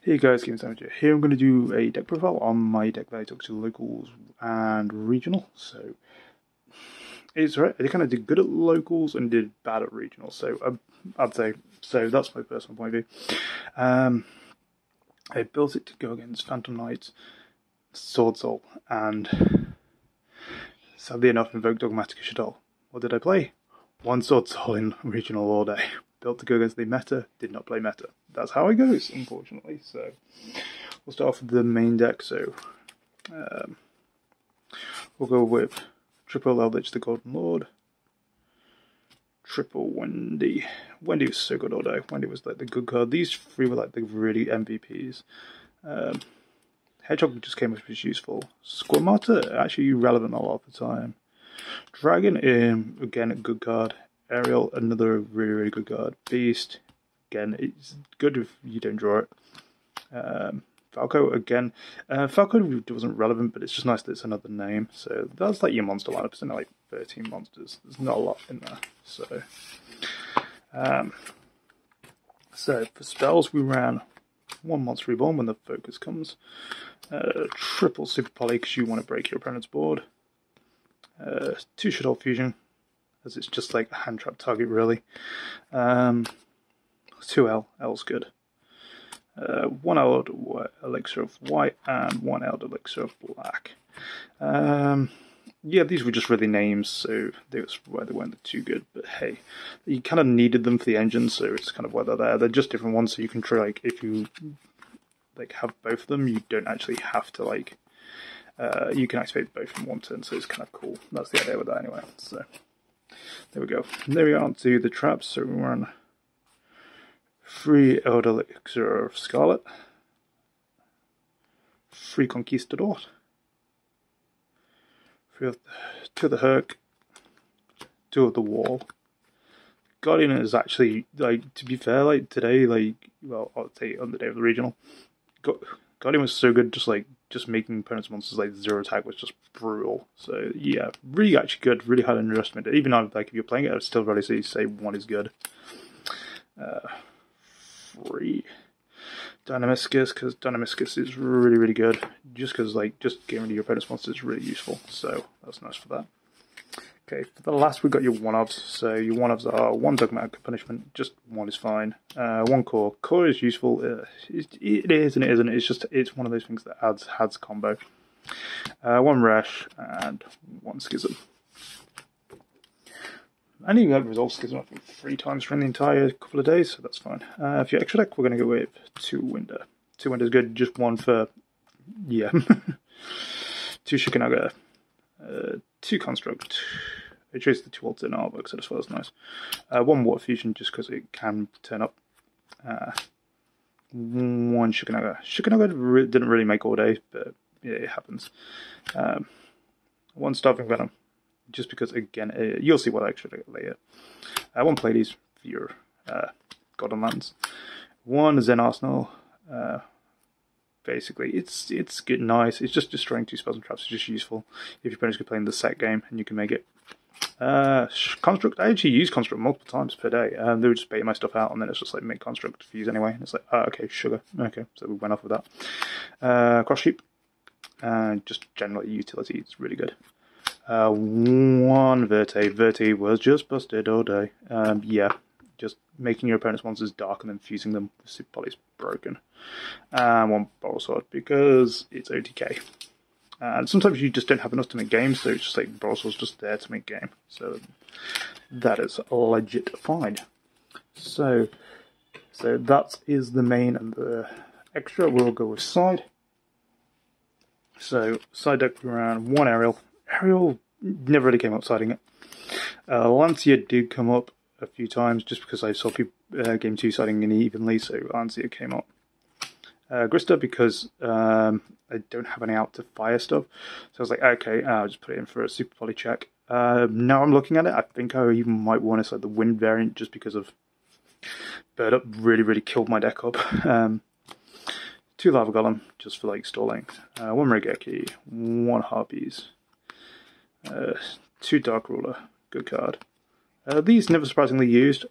Hey guys, TheGamingsandwich here. I'm going to do a deck profile on my deck that I took to locals and regional. So it's right. I kind of did good at locals and did bad at regional. So I'd say so. That's my personal point of view. I built it to go against Phantom Knights, Sword Soul, and sadly enough, invoked Dogmatic shaddoll. What did I play? One Sword Soul in regional all day. Built to go against the meta, did not play meta. That's how it goes, unfortunately. So we'll start off with the main deck. So we'll go with triple Eldlich, the Golden Lord, triple Wendy. Wendy was so good all day. Wendy was like the good card. These three were like the really MVPs. Hedgehog just came up, which is useful. Squamata, actually relevant a lot of the time. Dragon, again, a good card. Ariel, another really, really good card. Beast, again, it's good if you don't draw it. Falco, again. Falco wasn't relevant, but it's just nice that it's another name. So that's like your monster lineup. It's only like 13 monsters. There's not a lot in there. So for spells, we ran one Monster Reborn when the focus comes. Triple Super Poly because you want to break your opponent's board. 2 Shaddoll Fusion, as it's just like a hand trap target really. 2 L's good. 1 Elixir of White and 1 Elixir of Black. Yeah, these were just really names, so they weren't too good. But hey, you kind of needed them for the engine, so it's kind of why they're there. They're just different ones, so you can try if you have both of them, you don't actually have to you can activate both in one turn, so it's kind of cool. That's the idea with that anyway. So there we go. And there we are onto the traps. So we run 3 Elixir of Scarlet, 3 Conquistador, 2 of the Herc, 2 of the Wall. Guardian is actually, to be fair, today, well, I'll say on the day of the regional, Guardian was so good, just making opponents' monsters 0 attack was just brutal. So yeah, really actually good, really highly underestimated. Even though if you're playing it, I'd still really say 1 is good. 3 Dynamiscus, because Dynamiscus is really, really good. Just because just getting rid of your opponent's monsters is really useful. So that's nice for that. Okay, for the last we've got your one-ofs. So your one-ofs are 1 Dogmatic Punishment, just 1 is fine. 1 Core. Core is useful. It is and it isn't. It's one of those things that adds combo. 1 Rash and 1 Schism. I knew you had Resolve Schism, I think, 3 times during the entire couple of days, so that's fine. For your extra deck, we're going to go with 2 Winder. 2 Winder is good, just 1 for, yeah. 2 Shikanaga, 2 Construct. I chose the 2 alternate artworks, so this was nice. 1 Water Fusion, just because it can turn up. 1 Shikanaga. Shikanaga didn't really make all day, but yeah, it happens. 1 Starving Venom, just because, again, you'll see what I actually get later. 1 Pleiades for your Golden Lands. 1 Zen Arsenal. Basically, it's good, nice. It's just destroying 2 spells and traps. It's just useful if your opponent's playing the set game and you can make it. Construct. I actually use Construct multiple times per day. They would just bait my stuff out, and then it's just make Construct fuse anyway. And it's okay, sugar. Okay, so we went off with that. Cross Sheep. Just generally utility. It's really good. 1 Verte. Verte was just busted all day. Yeah, just making your opponent's monsters dark and then fusing them with Super Poly is broken. 1 Boral Sword because it's OTK. And sometimes you just don't have enough to make games, so it's just Boral Sword's just there to make game. So that is legit fine. So that is the main and the extra. We'll go with side. So side deck we ran 1 Ariel. Ariel never really came up siding it. Lancia did come up a few times just because I saw people game 2 siding unevenly, so Lancia came up. Grista because I don't have any out to fire stuff, so I was like, okay, I'll just put it in for a Super Poly check. Now I'm looking at it, I think I even might want to the Wind variant just because of Bird Up really killed my deck up. 2 Lava Golem just for stalling. 1 Regeki, 1 Harpies. 2 Dark Ruler, good card. These never surprisingly used.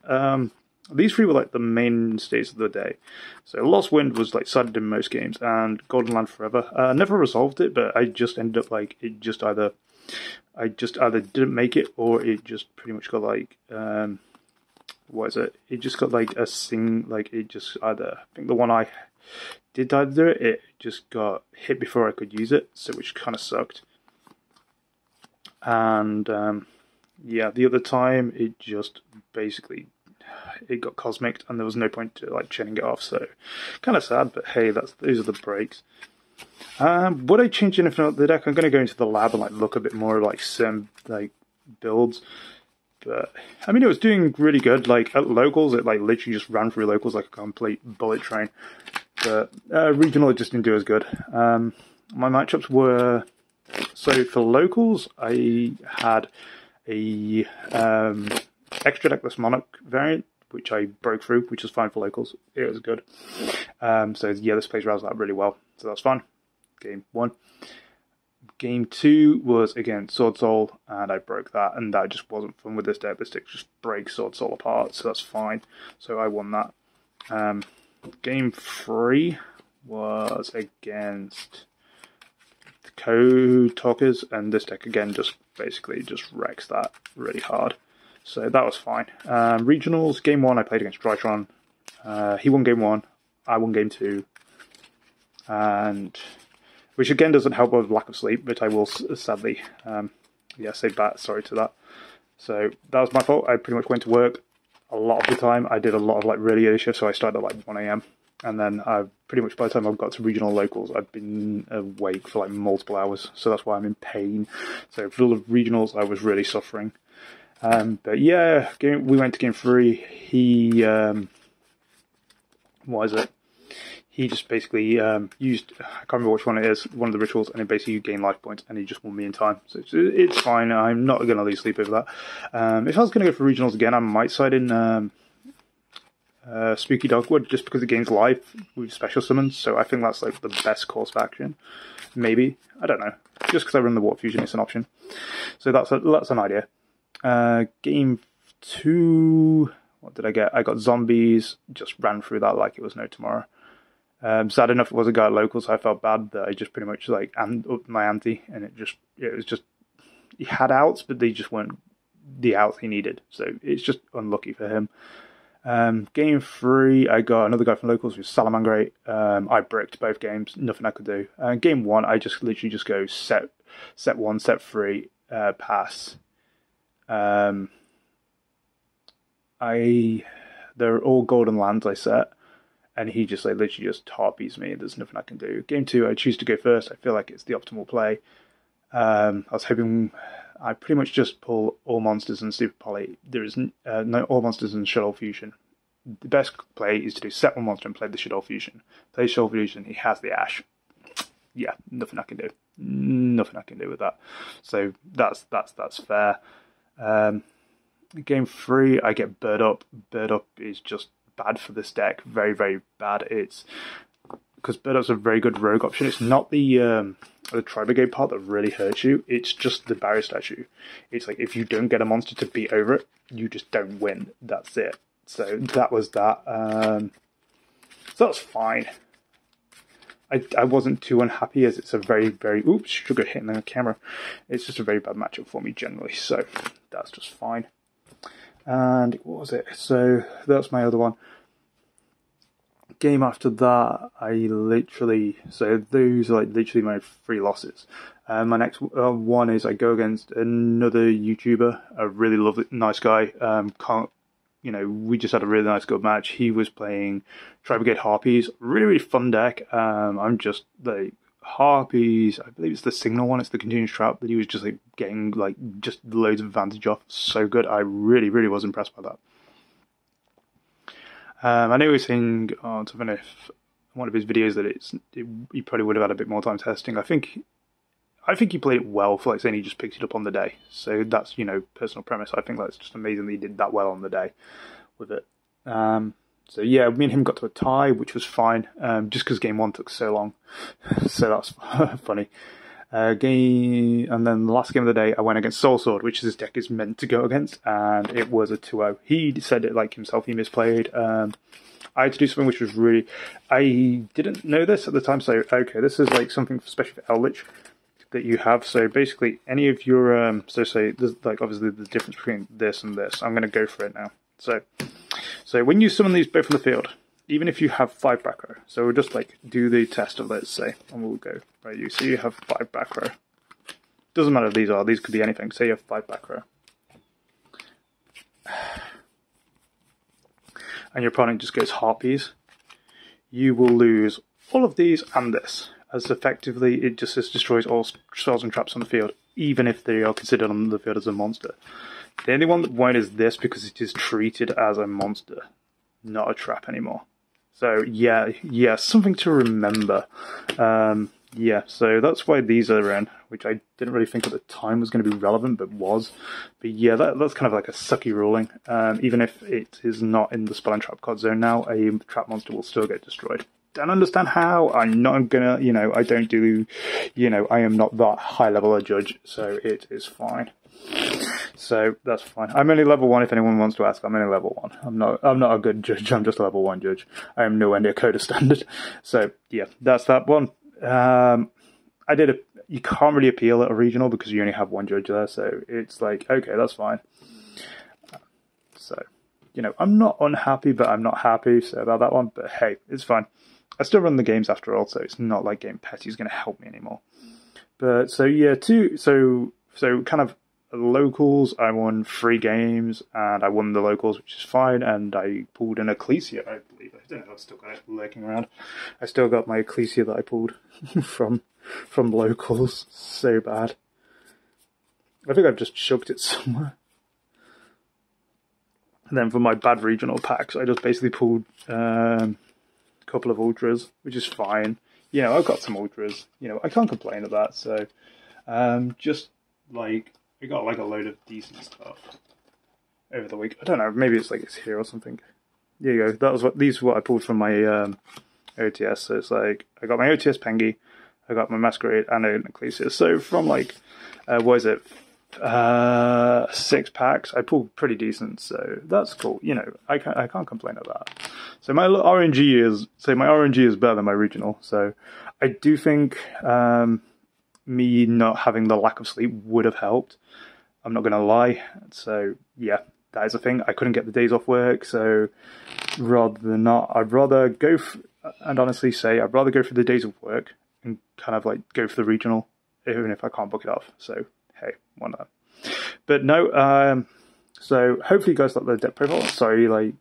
These three were like the mainstays of the day. So Lost Wind was like cited in most games, and Golden Land Forever. Never resolved it, but I just ended up like I just either didn't make it, or it just pretty much got like what is it? It just got like I think the one I did do it just got hit before I could use it, so which kind of sucked. And yeah, the other time it just basically it got cosmic, and there was no point to like chaining it off. So kind of sad, but hey, those are the breaks. Would I change anything about the deck? I'm going to go into the lab and like look a bit more like some like builds. But I mean, it was doing really good. Like at locals, it like literally just ran through locals like a complete bullet train. But regional, it just didn't do as good. My matchups were, so for locals, I had a extra deckless Monarch variant, which I broke through, which was fine for locals. It was good. So yeah, this plays around that really well. So that's fun. Game 1. Game 2 was against Sword Soul, and I broke that, and that just wasn't fun with this deck. This deck just breaks Sword Soul apart, so that's fine. So I won that. Game 3 was against the Code Talkers, and this deck again just basically just wrecks that really hard. So that was fine. Regionals, Game 1 I played against Drytron. He won Game 1, I won Game 2, and which again doesn't help with lack of sleep, but I will sadly say sorry to that. So that was my fault. I pretty much went to work a lot of the time. I did a lot of like really early shifts, so I started at like 1 AM. And then pretty much by the time I've got to regional locals, I've been awake for like multiple hours. So that's why I'm in pain. So for the regionals, I was really suffering. But yeah, we went to Game 3. He, what is it? He just basically used, I can't remember which one it is, one of the rituals, and it basically gained life points, and he just won me in time. So it's fine. I'm not going to lose sleep over that. If I was going to go for regionals again, I might side in Spooky Dogwood, just because it gains life with special summons. So I think that's like the best course of action. Maybe. I don't know. Just because I run the Water Fusion, it's an option. So that's an idea. Game 2, what did I get? I got Zombies, just ran through that like it was no tomorrow. Sad enough it was a guy at local, so I felt bad that I just pretty much like upped my ante, and it was just he had outs, but they just weren't the outs he needed, so it's just unlucky for him. Game 3, I got another guy from locals who's Salamangreat. I bricked both games, nothing I could do. Game 1, I just literally just go set 1, set 3, pass. They're all golden lands I set. And he just like literally just harpies me. There's nothing I can do. Game 2, I choose to go first. I feel like it's the optimal play. I was hoping I pretty much just pull all monsters and Super Poly. There is no all monsters and Shaddoll Fusion. The best play is to do set 1 monster and play the Shaddoll Fusion. Play Shaddoll Fusion. He has the Ash. Yeah, nothing I can do. Nothing I can do with that. So that's fair. Game 3, I get Bird Up. Bird Up is just bad for this deck, very, very bad. It's because Bird Up's a very good rogue option. It's not the Tri-Brigade part that really hurts you, it's just the barrier statue. It's like if you don't get a monster to beat over it, you just don't win. That's it. So that was that. So that's fine. I wasn't too unhappy, as it's a very, very sugar hitting the camera. It's just a very bad matchup for me generally, so that's just fine. And what was it? So that's my other one. Game after that, those are like literally my 3 losses. My next one is I go against another YouTuber, a really lovely, nice guy. We just had a really nice good match. He was playing Tri-Brigade Harpies, really, really fun deck. I'm just like Harpies, I believe it's the Signal one, it's the Continuous Trap that he was just like getting like just loads of advantage off. So good. I really, really was impressed by that. I know he was saying on one of his videos that he probably would have had a bit more time testing. I think he played it well for like saying he just picked it up on the day. So that's, personal premise. I think that's just amazing that he did that well on the day with it. So yeah, me and him got to a tie, which was fine, just because game 1 took so long. So that's funny. Game, and then the last game of the day, I went against Soul Sword, which this deck is meant to go against, and it was a 2-0. He said it like himself, he misplayed. I had to do something which was really... I didn't know this at the time, so okay, this is like something special for Eldlich that you have. So basically, any of your... so say, there's like obviously the difference between this and this. I'm going to go for it now. So when you summon these both from the field, even if you have 5 back row, so we'll just like do the test of, let's say, and we'll go, right, you see you have 5 back row. Doesn't matter if these could be anything. Say you have 5 back row. And your opponent just goes Harpies. You will lose all of these and this, as effectively it just destroys all spells and traps on the field, even if they are considered on the field as a monster. The only one that won't is this, because it is treated as a monster, not a trap anymore. So yeah, something to remember. Yeah, so that's why these are in, which I didn't really think at the time was going to be relevant, but was. But yeah, that's kind of like a sucky ruling. Even if it is not in the spell and trap card zone now, a trap monster will still get destroyed. Don't understand how. I'm not gonna, I don't do, I am not that high level a judge, so it is fine. So that's fine. I'm only level 1 if anyone wants to ask. I'm only level 1. I'm not a good judge, I'm just a level 1 judge. I am nowhere near Coda standard. So yeah, that's that one. You can't really appeal at a regional because you only have 1 judge there, so it's like, okay, that's fine. So, I'm not unhappy, but I'm not happy about that one, but hey, it's fine. I still run the games after all, so it's not like Game Petty is going to help me anymore. But, so yeah, so kind of locals, I won 3 games, and I won the locals, which is fine, and I pulled an Ecclesia, I believe. I don't know if I've still got it lurking around. I still got my Ecclesia that I pulled from locals. So bad. I think I've just shoved it somewhere. And then for my bad regional packs, I just basically pulled a couple of ultras, which is fine. I've got some ultras. I can't complain at that. So, just like, I got like a load of decent stuff over the week. I don't know, maybe it's like it's here or something. There you go. These are what I pulled from my OTS. So it's like, I got my OTS Pengi, I got my Masquerade, and an Ecclesia. So from like, 6 packs, I pulled pretty decent. So that's cool. I can't complain at that. So my RNG is better than my regional. So I do think me not having the lack of sleep would have helped. I'm not going to lie. So yeah, that is a thing. I couldn't get the days off work, so rather than not, I'd rather go and honestly say I'd rather go for the days of work and kind of like go for the regional, even if I can't book it off. So hey, why not? But no, so hopefully you guys like the deck profile. Sorry, like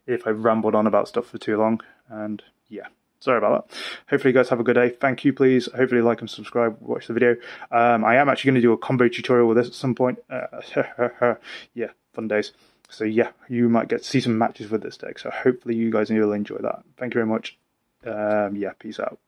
if I rambled on about stuff for too long, and yeah. Sorry about that. Hopefully you guys have a good day. Thank you, please. Hopefully like and subscribe, watch the video. I am actually going to do a combo tutorial with this at some point. Yeah, fun days. So yeah, you might get to see some matches with this deck. So hopefully you guys will enjoy that. Thank you very much. Yeah, peace out.